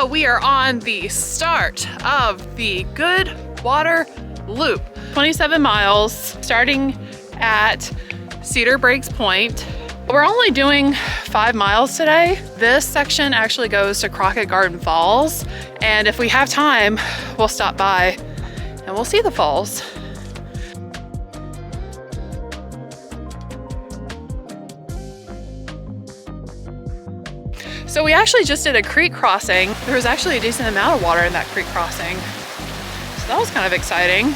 So we are on the start of the Goodwater Loop. 27 miles, starting at Cedar Breaks Point. We're only doing 5 miles today. This section actually goes to Crockett Garden Falls. And if we have time, we'll stop by and we'll see the falls. So we actually just did a creek crossing. There was actually a decent amount of water in that creek crossing. So that was kind of exciting.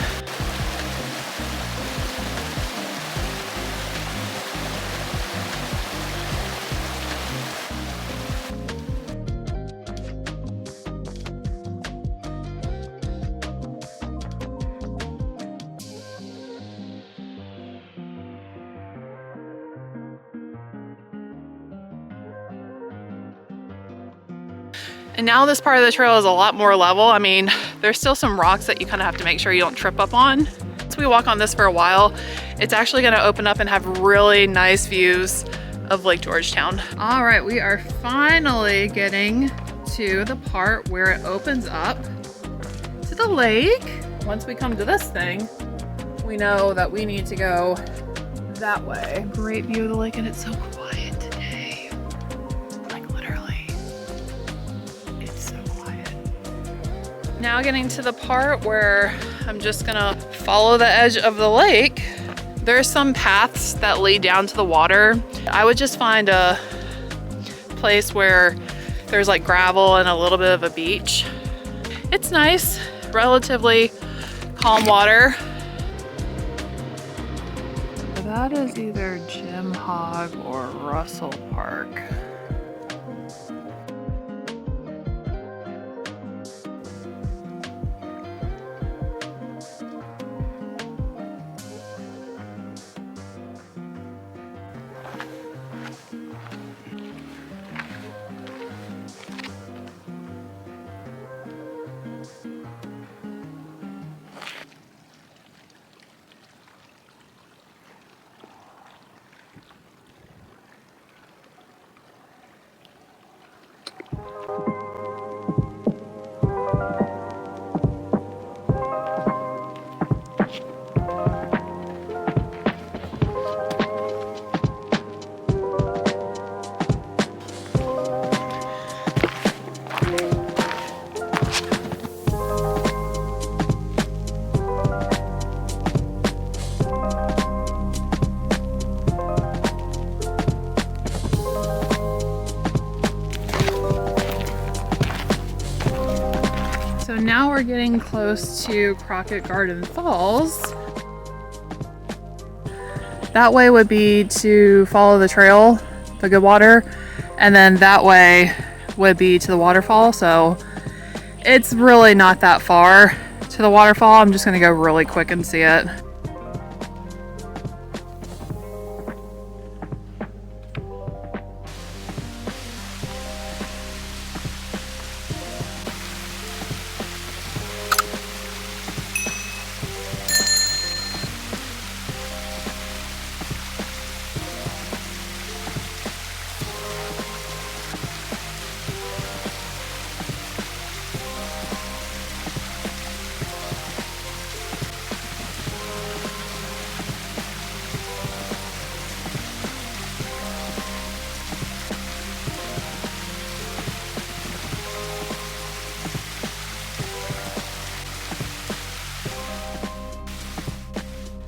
And now this part of the trail is a lot more level. I mean, there's still some rocks that you kind of have to make sure you don't trip up on. Once we walk on this for a while, it's actually gonna open up and have really nice views of Lake Georgetown. All right, we are finally getting to the part where it opens up to the lake. Once we come to this thing, we know that we need to go that way. Great view of the lake, and it's so quiet today. Like literally. Now getting to the part where I'm just gonna follow the edge of the lake. There's some paths that lead down to the water. I would just find a place where there's like gravel and a little bit of a beach. It's nice, relatively calm water. That is either Jim Hogg or Russell Park. So now we're getting close to Crockett Garden Falls. That way would be to follow the trail, the Goodwater, and then that way would be to the waterfall. So it's really not that far to the waterfall. I'm just gonna go really quick and see it.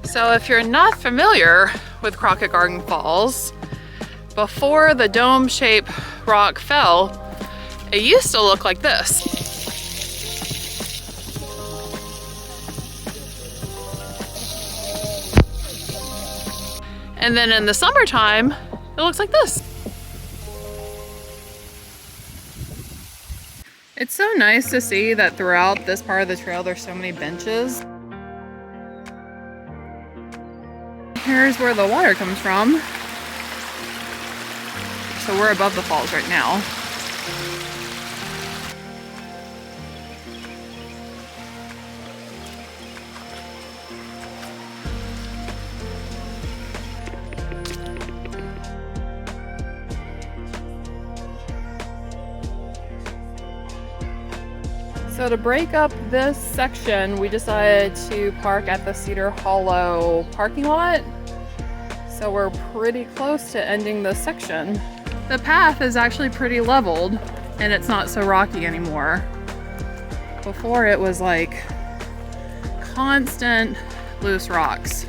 So if you're not familiar with Crockett Garden Falls, before the dome-shaped rock fell, it used to look like this. And then in the summertime, it looks like this. It's so nice to see that throughout this part of the trail, there's so many benches. Here's where the water comes from. So we're above the falls right now. So to break up this section, we decided to park at the Cedar Hollow parking lot. So we're pretty close to ending this section. The path is actually pretty leveled and it's not so rocky anymore. Before it was like constant loose rocks.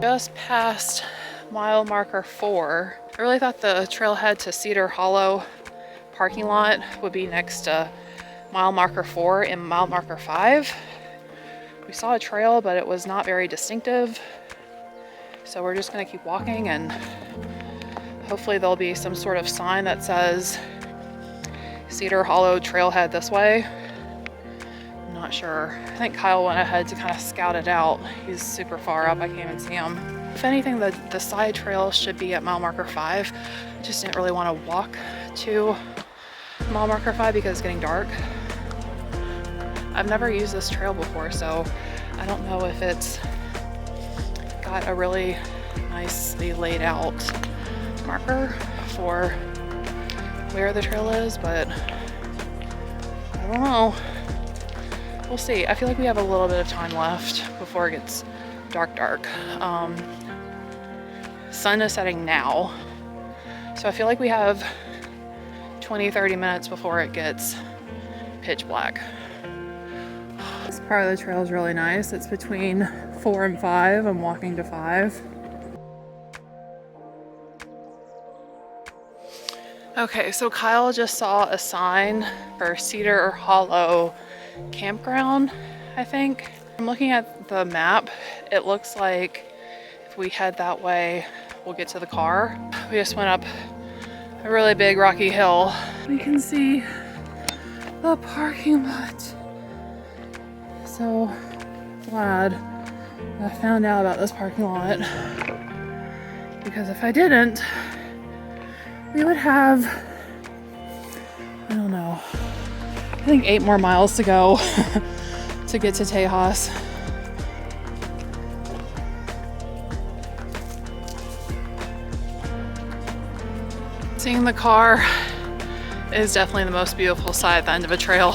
Just past mile marker 4. I really thought the trailhead to Cedar Hollow parking lot would be next to mile marker 4 and mile marker 5. We saw a trail, but it was not very distinctive. So we're just gonna keep walking and hopefully there'll be some sort of sign that says Cedar Hollow trailhead this way. I'm not sure. I think Kyle went ahead to kind of scout it out. He's super far up, I can't even see him. If anything, the side trail should be at mile marker 5. I just didn't really want to walk to mile marker 5 because it's getting dark. I've never used this trail before, so I don't know if it's got a really nicely laid out marker for where the trail is, but I don't know. We'll see. I feel like we have a little bit of time left before it gets dark. Sun is setting now, so I feel like we have 20-30 minutes before it gets pitch black. This part of the trail is really nice. It's between 4 and 5. I'm walking to 5. Okay, so Kyle just saw a sign for Cedar Hollow campground, I think. I'm looking at the map. It looks like if we head that way, we'll get to the car. We just went up a really big rocky hill. We can see the parking lot. So glad I found out about this parking lot, because if I didn't, we would have, I don't know, I think 8 more miles to go to get to Tejas. Seeing the car is definitely the most beautiful sight at the end of a trail.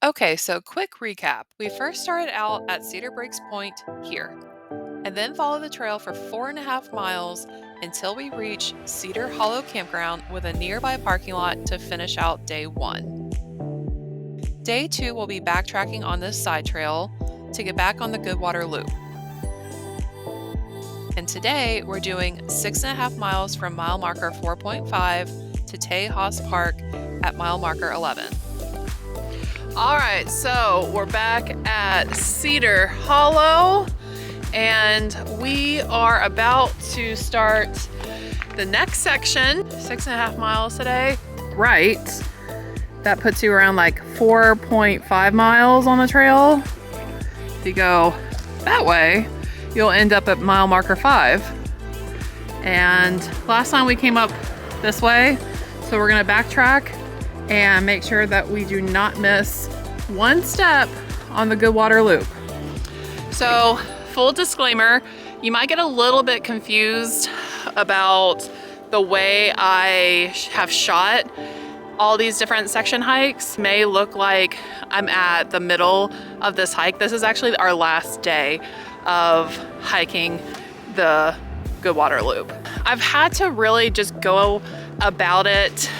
Okay, so quick recap. We first started out at Cedar Breaks Point here, and then followed the trail for 4.5 miles until we reach Cedar Hollow Campground with a nearby parking lot to finish out day 1. Day 2 will be backtracking on this side trail to get back on the Goodwater Loop. And today we're doing 6.5 miles from mile marker 4.5 to Tejas Park at mile marker 11. All right, so we're back at Cedar Hollow and we are about to start the next section. 6.5 miles today, right? That puts you around like 4.5 miles on the trail. If you go that way, you'll end up at mile marker 5. And last time we came up this way, so we're gonna backtrack and make sure that we do not miss one step on the Goodwater Loop. So, full disclaimer, you might get a little bit confused about the way I have shot all these different section hikes. May look like I'm at the middle of this hike. This is actually our last day of hiking the Goodwater Loop. I've had to really just go about it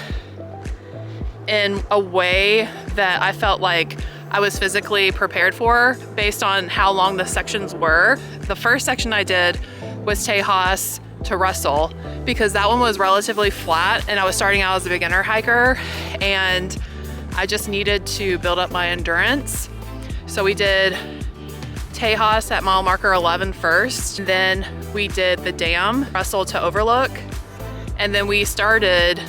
in a way that I felt like I was physically prepared for based on how long the sections were. The first section I did was Tejas to Russell because that one was relatively flat and I was starting out as a beginner hiker and I just needed to build up my endurance. So we did Tejas at mile marker 11 first. Then we did the dam, Russell to Overlook. And then we started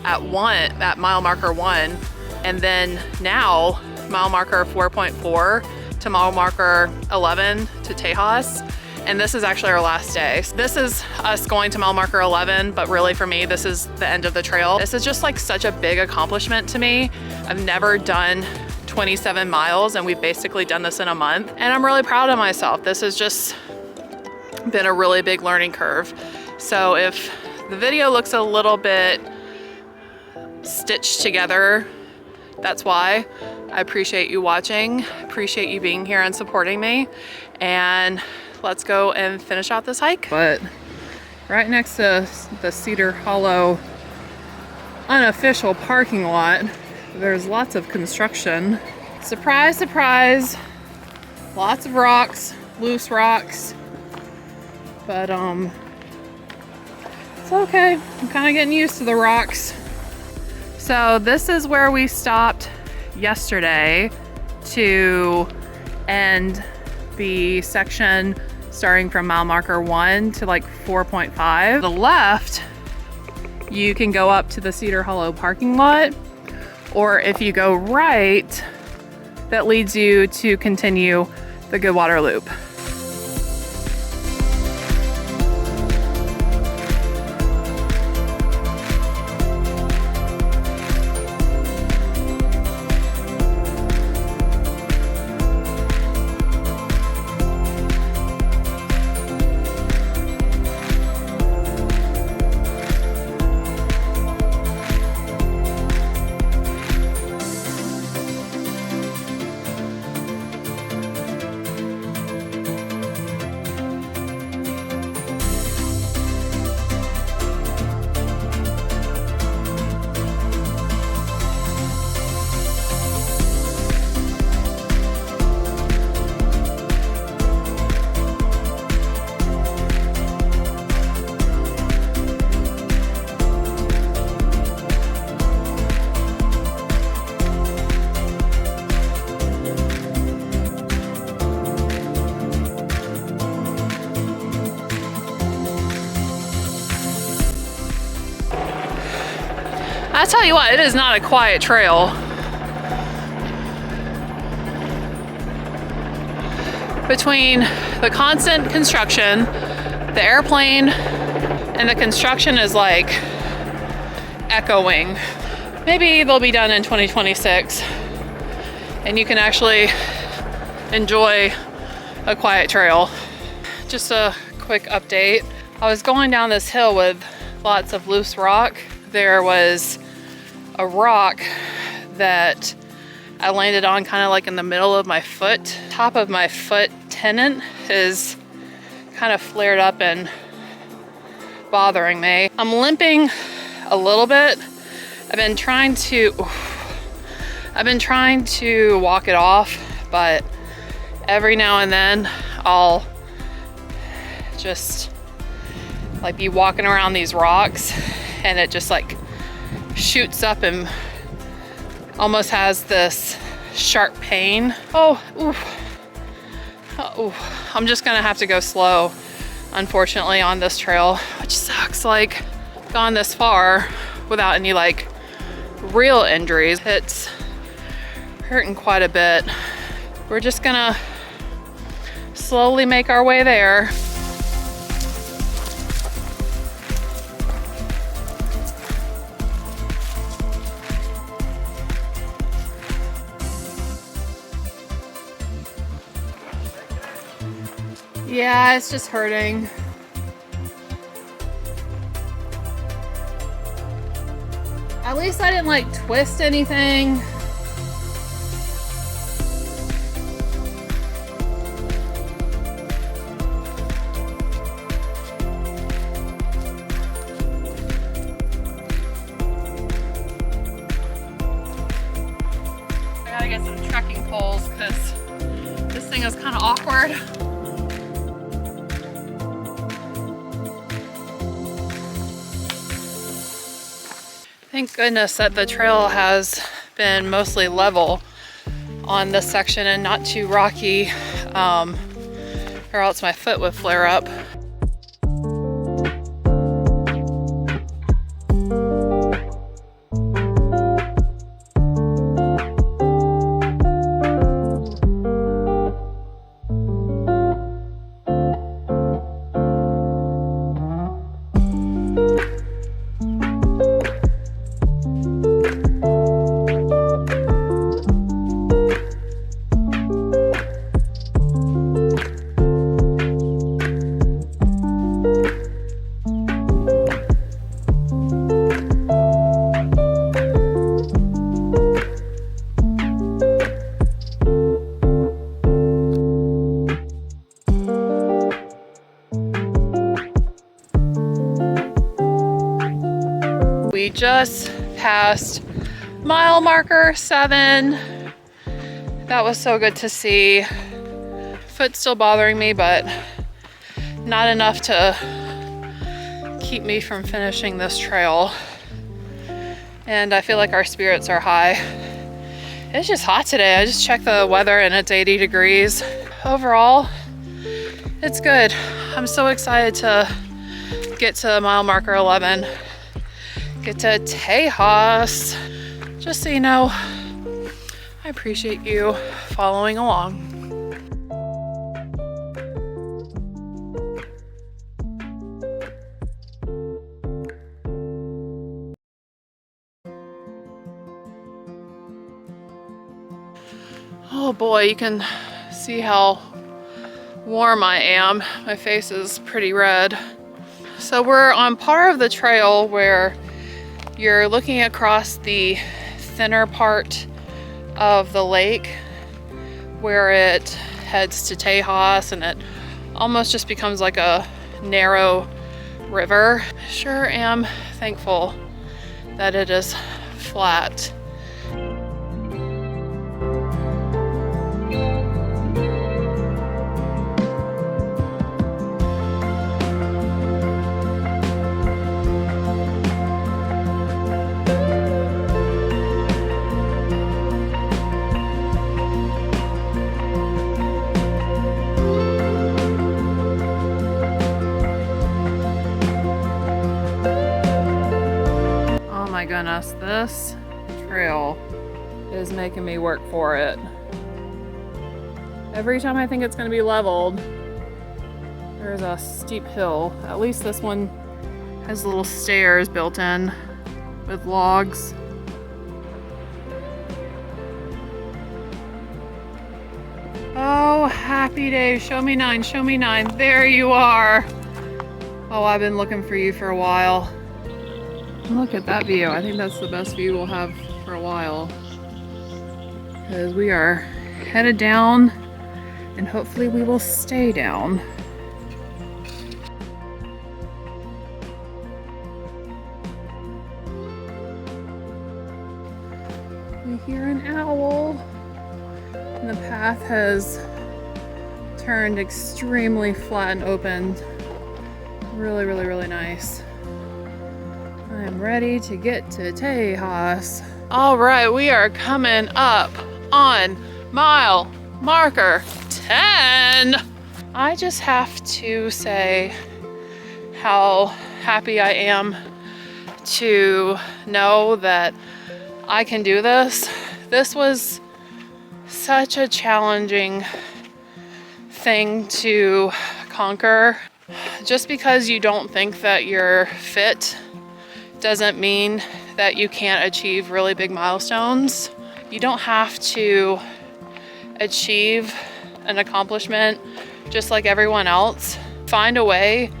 at mile marker 1. And then now mile marker 4.4 to mile marker 11 to Tejas. And this is actually our last day. This is us going to mile marker 11, but really for me, this is the end of the trail. This is just like such a big accomplishment to me. I've never done 27 miles and we've basically done this in a month. And I'm really proud of myself. This has just been a really big learning curve. So if the video looks a little bit stitched together, that's why. I appreciate you watching, appreciate you being here and supporting me. And let's go and finish out this hike. But right next to the Cedar Hollow unofficial parking lot, there's lots of construction. Surprise, surprise. Lots of rocks, loose rocks. But it's okay. I'm kind of getting used to the rocks. So this is where we stopped yesterday to end the section starting from mile marker 1 to like 4.5. The left, you can go up to the Cedar Hollow parking lot, or if you go right, that leads you to continue the Goodwater Loop. I tell you what, it is not a quiet trail. Between the constant construction, the airplane, and the construction is like echoing. Maybe they'll be done in 2026 and you can actually enjoy a quiet trail. Just a quick update. I was going down this hill with lots of loose rock. There was a rock that I landed on kind of like in the middle of my foot. Top of my foot tendon is kind of flared up and bothering me. I'm limping a little bit. I've been trying to walk it off, but every now and then I'll just like be walking around these rocks and it just like shoots up and almost has this sharp pain. I'm just gonna have to go slow, unfortunately, on this trail, which sucks. Like, gone this far without any like real injuries. It's hurting quite a bit. We're just gonna slowly make our way there. Yeah, it's just hurting. At least I didn't like twist anything. I gotta get some trekking poles because this thing is kind of awkward. Thank goodness that the trail has been mostly level on this section and not too rocky. or else my foot would flare up. We just passed mile marker 7. That was so good to see. Foot's still bothering me, but not enough to keep me from finishing this trail. And I feel like our spirits are high. It's just hot today. I just checked the weather and it's 80 degrees. Overall, it's good. I'm so excited to get to mile marker 11. Get to Tejas. Just so you know, I appreciate you following along. Oh boy, you can see how warm I am. My face is pretty red. So we're on part of the trail where you're looking across the thinner part of the lake where it heads to Tejas, and it almost just becomes like a narrow river. Sure am thankful that it is flat. My goodness, this trail is making me work for it. Every time I think it's going to be leveled, there's a steep hill. At least this one has little stairs built in with logs. Oh, happy day. Show me 9, show me 9. There you are. Oh, I've been looking for you for a while. Look at that view. I think that's the best view we'll have for a while. Because we are headed down, and hopefully we will stay down. We hear an owl, and the path has turned extremely flat and open. Really, really, really nice. I'm ready to get to Tejas. All right, we are coming up on mile marker 10. I just have to say how happy I am to know that I can do this. This was such a challenging thing to conquer. Just because you don't think that you're fit doesn't mean that you can't achieve really big milestones. You don't have to achieve an accomplishment just like everyone else. Find a way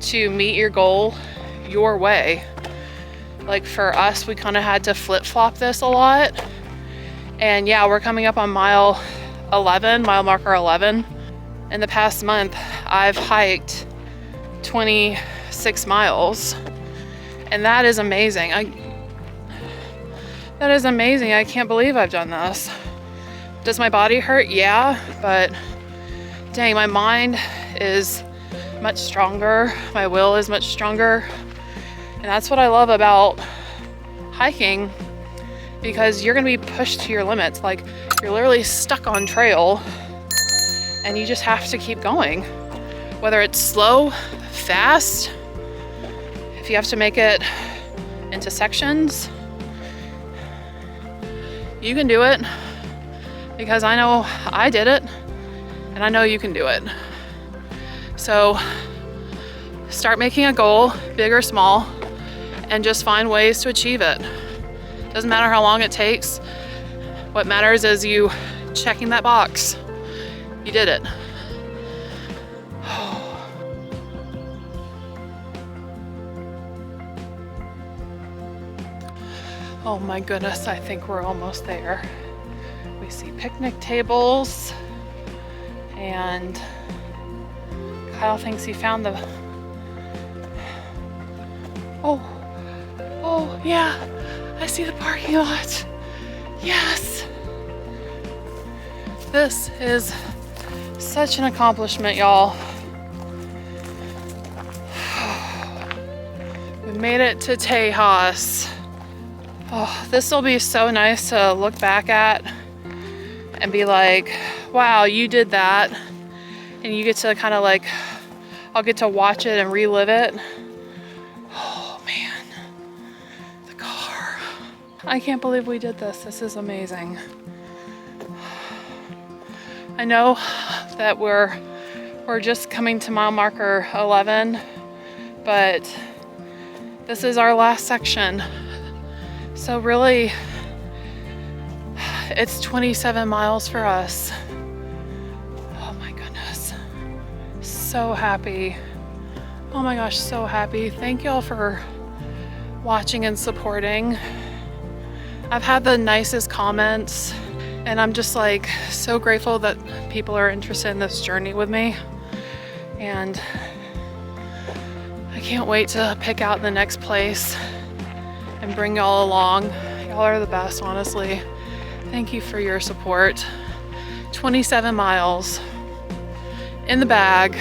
to meet your goal your way. Like for us, we kind of had to flip-flop this a lot. And yeah, we're coming up on mile marker 11. In the past month, I've hiked 26 miles. And that is amazing. That is amazing. I can't believe I've done this. Does my body hurt? Yeah, but dang, my mind is much stronger. My will is much stronger. And that's what I love about hiking, because you're gonna be pushed to your limits. Like, you're literally stuck on trail and you just have to keep going. Whether it's slow, fast, if you have to make it into sections, you can do it, because I know I did it and I know you can do it. So start making a goal, big or small, and just find ways to achieve it. Doesn't matter how long it takes. What matters is you checking that box. You did it. Oh my goodness, I think we're almost there. We see picnic tables, and Kyle thinks he found the... Oh yeah, I see the parking lot. Yes. This is such an accomplishment, y'all. We made it to Tejas. Oh, this will be so nice to look back at and be like, wow, you did that. And you get to kind of like, I'll get to watch it and relive it. Oh man, the car. I can't believe we did this. This is amazing. I know that we're just coming to mile marker 11, but this is our last section. So really, it's 27 miles for us. Oh my goodness. So happy. Oh my gosh, so happy. Thank y'all for watching and supporting. I've had the nicest comments, and I'm just like so grateful that people are interested in this journey with me. And I can't wait to pick out the next place and bring y'all along. Y'all are the best, honestly. Thank you for your support. 27 miles in the bag.